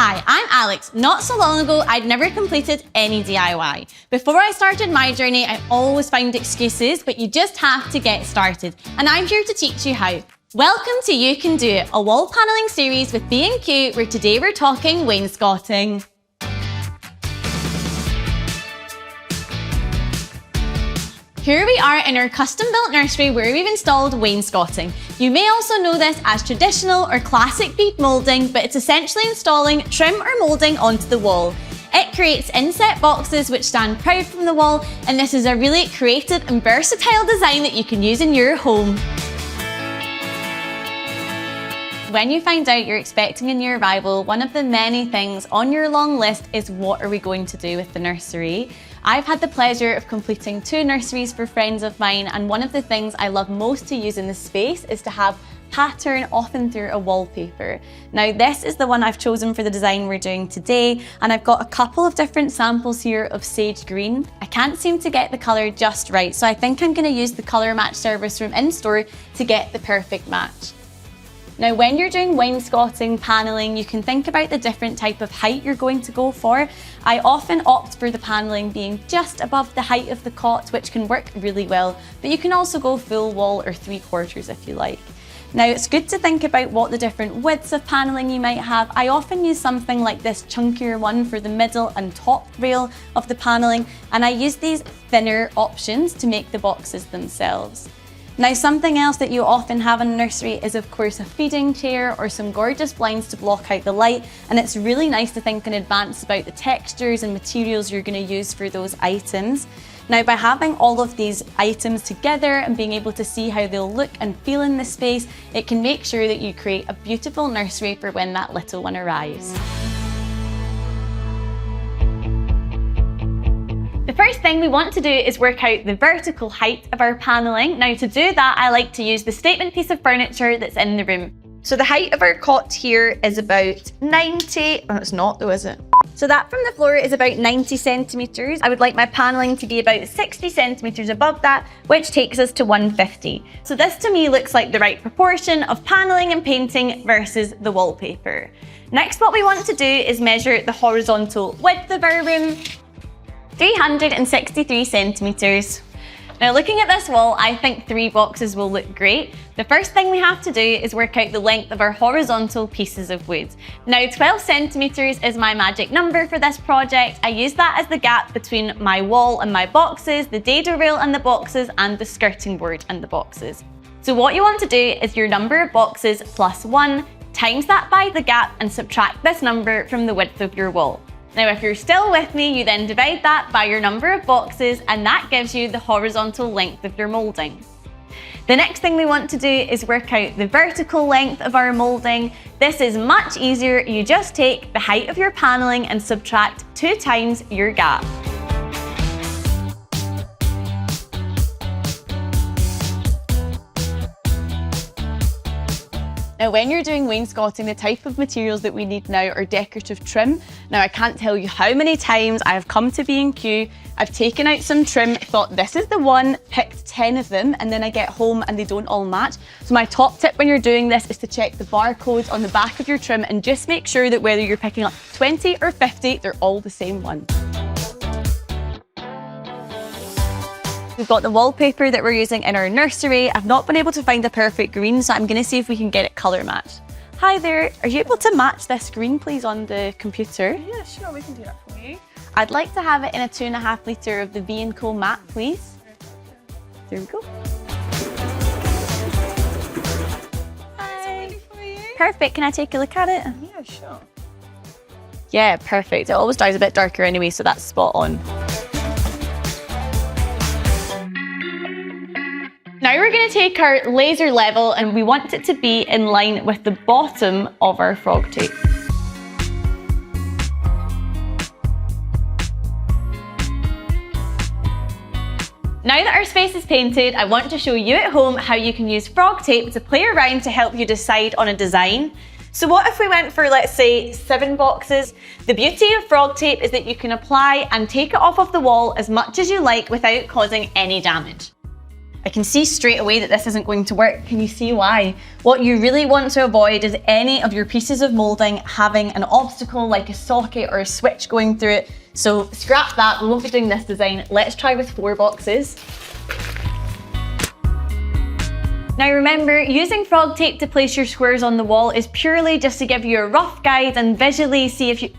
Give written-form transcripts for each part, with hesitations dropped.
Hi, I'm Alex. Not so long ago, I'd never completed any DIY. Before I started my journey, I always found excuses, but you just have to get started. And I'm here to teach you how. Welcome to You Can Do It, a wall panelling series with B&Q, where today we're talking wainscoting. Here we are in our custom-built nursery where we've installed wainscoting. You may also know this as traditional or classic bead moulding, but it's essentially installing trim or moulding onto the wall. It creates inset boxes which stand proud from the wall, and this is a really creative and versatile design that you can use in your home. When you find out you're expecting a new arrival, one of the many things on your long list is what are we going to do with the nursery? I've had the pleasure of completing 2 nurseries for friends of mine, and one of the things I love most to use in this space is to have pattern often through a wallpaper. Now this is the one I've chosen for the design we're doing today, and I've got a couple of different samples here of sage green. I can't seem to get the colour just right, so I think I'm going to use the colour match service from in-store to get the perfect match. Now when you're doing wainscoting panelling, you can think about the different type of height you're going to go for. I often opt for the panelling being just above the height of the cot, which can work really well, but you can also go full wall or 3/4 if you like. Now it's good to think about what the different widths of panelling you might have. I often use something like this chunkier one for the middle and top rail of the panelling, and I use these thinner options to make the boxes themselves. Now something else that you often have in a nursery is of course a feeding chair or some gorgeous blinds to block out the light, and it's really nice to think in advance about the textures and materials you're going to use for those items. Now by having all of these items together and being able to see how they'll look and feel in the space, it can make sure that you create a beautiful nursery for when that little one arrives. The first thing we want to do is work out the vertical height of our panelling. Now to do that, I like to use the statement piece of furniture that's in the room. So the height of our cot here is about 90, oh it's not though, is it? So that from the floor is about 90 centimetres. I would like my panelling to be about 60 centimetres above that, which takes us to 150. So this to me looks like the right proportion of panelling and painting versus the wallpaper. Next, what we want to do is measure the horizontal width of our room. 363 centimetres. Now looking at this wall, I think 3 boxes will look great. The first thing we have to do is work out the length of our horizontal pieces of wood. Now 12 centimetres is my magic number for this project. I use that as the gap between my wall and my boxes, the dado rail and the boxes, and the skirting board and the boxes. So what you want to do is your number of boxes plus 1, times that by the gap and subtract this number from the width of your wall. Now if you're still with me, you then divide that by your number of boxes, and that gives you the horizontal length of your moulding. The next thing we want to do is work out the vertical length of our moulding. This is much easier. You just take the height of your panelling and subtract 2 times your gap. Now when you're doing wainscoting, the type of materials that we need now are decorative trim. Now I can't tell you how many times I have come to B&Q, I've taken out some trim, thought this is the one, picked 10 of them, and then I get home and they don't all match. So my top tip when you're doing this is to check the barcodes on the back of your trim and just make sure that whether you're picking up 20 or 50, they're all the same one. We've got the wallpaper that we're using in our nursery. I've not been able to find a perfect green, so I'm going to see if we can get it colour matched. Hi there, are you able to match this green please on the computer? Yeah, sure, we can do that for you. I'd like to have it in a 2.5 litre of the B&Co matte, please. There we go. Hi. For you. Perfect, can I take a look at it? Yeah, sure. Yeah, perfect. It always dries a bit darker anyway, so that's spot on. Now we're going to take our laser level and we want it to be in line with the bottom of our frog tape. Now that our space is painted, I want to show you at home how you can use frog tape to play around to help you decide on a design. So what if we went for, let's say, 7 boxes? The beauty of frog tape is that you can apply and take it off of the wall as much as you like without causing any damage. I can see straight away that this isn't going to work. Can you see why? What you really want to avoid is any of your pieces of moulding having an obstacle like a socket or a switch going through it. So scrap that, we won't be doing this design. Let's try with 4 boxes. Now remember, using frog tape to place your squares on the wall is purely just to give you a rough guide and visually see if you...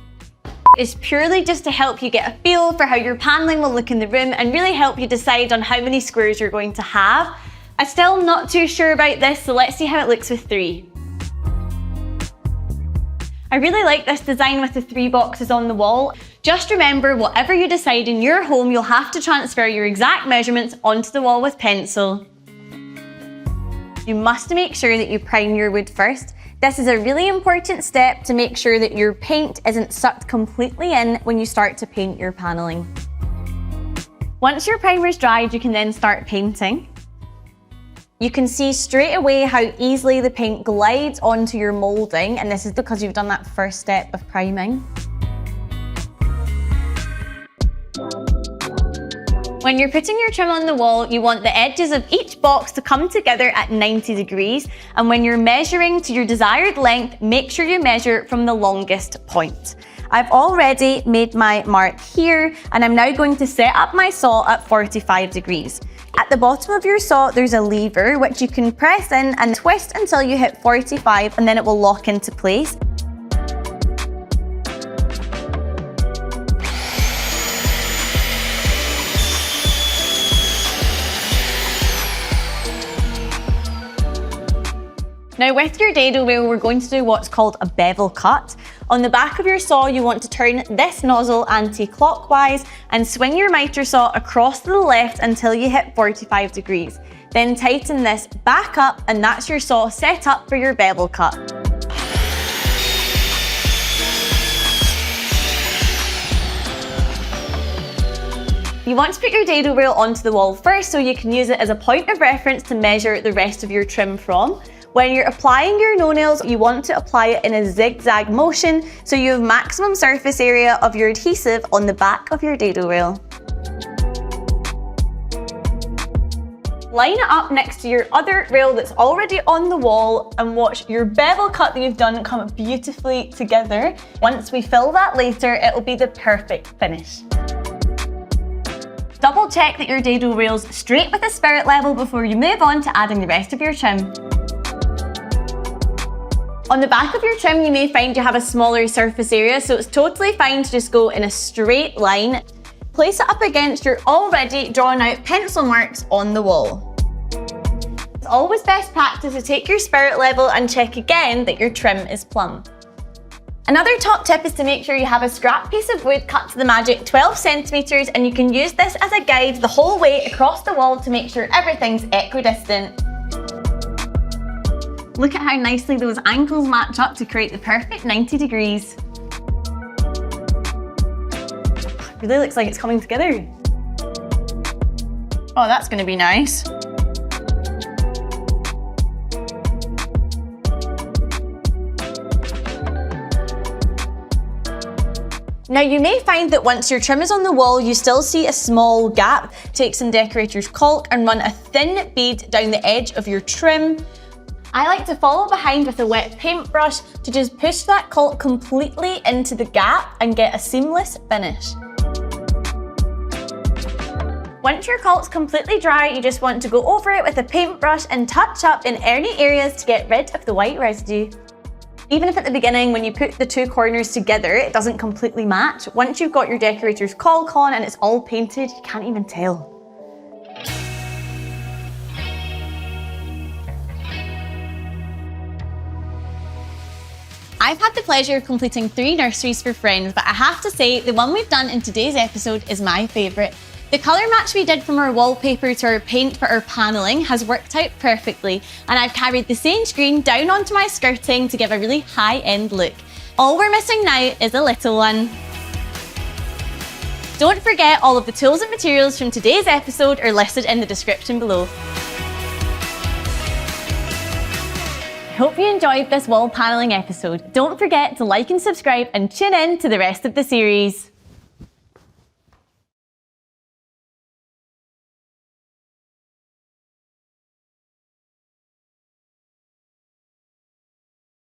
It's purely just to help you get a feel for how your paneling will look in the room and really help you decide on how many squares you're going to have. I'm still not too sure about this, so let's see how it looks with 3. I really like this design with the 3 boxes on the wall. Just remember, whatever you decide in your home, you'll have to transfer your exact measurements onto the wall with pencil. You must make sure that you prime your wood first. This is a really important step to make sure that your paint isn't sucked completely in when you start to paint your paneling. Once your primer's dried, you can then start painting. You can see straight away how easily the paint glides onto your moulding, and this is because you've done that first step of priming. When you're putting your trim on the wall, you want the edges of each box to come together at 90 degrees. And when you're measuring to your desired length, make sure you measure from the longest point. I've already made my mark here, and I'm now going to set up my saw at 45 degrees. At the bottom of your saw, there's a lever which you can press in and twist until you hit 45, and then it will lock into place. Now with your dado wheel, we're going to do what's called a bevel cut. On the back of your saw, you want to turn this nozzle anti-clockwise and swing your miter saw across to the left until you hit 45 degrees. Then tighten this back up, and that's your saw set up for your bevel cut. You want to put your dado wheel onto the wall first so you can use it as a point of reference to measure the rest of your trim from. When you're applying your no-nails, you want to apply it in a zigzag motion so you have maximum surface area of your adhesive on the back of your dado wheel. Line it up next to your other rail that's already on the wall and watch your bevel cut that you've done come beautifully together. Once we fill that later, it will be the perfect finish. Double check that your dado rail's straight with the spirit level before you move on to adding the rest of your trim. On the back of your trim, you may find you have a smaller surface area, so it's totally fine to just go in a straight line. Place it up against your already drawn out pencil marks on the wall. It's always best practice to take your spirit level and check again that your trim is plumb. Another top tip is to make sure you have a scrap piece of wood cut to the magic 12 centimeters, and you can use this as a guide the whole way across the wall to make sure everything's equidistant. Look at how nicely those angles match up to create the perfect 90 degrees. It really looks like it's coming together. Oh, that's going to be nice. Now you may find that once your trim is on the wall, you still see a small gap. Take some decorator's caulk and run a thin bead down the edge of your trim. I like to follow behind with a wet paintbrush to just push that caulk completely into the gap and get a seamless finish. Once your caulk's completely dry, you just want to go over it with a paintbrush and touch up in any areas to get rid of the white residue. Even if at the beginning, when you put the 2 corners together, it doesn't completely match, once you've got your decorator's caulk on and it's all painted, you can't even tell. I've had the pleasure of completing 3 nurseries for friends, but I have to say the one we've done in today's episode is my favourite. The colour match we did from our wallpaper to our paint for our panelling has worked out perfectly, and I've carried the sage green down onto my skirting to give a really high-end look. All we're missing now is a little one. Don't forget, all of the tools and materials from today's episode are listed in the description below. Hope you enjoyed this wall panelling episode. Don't forget to like and subscribe and tune in to the rest of the series.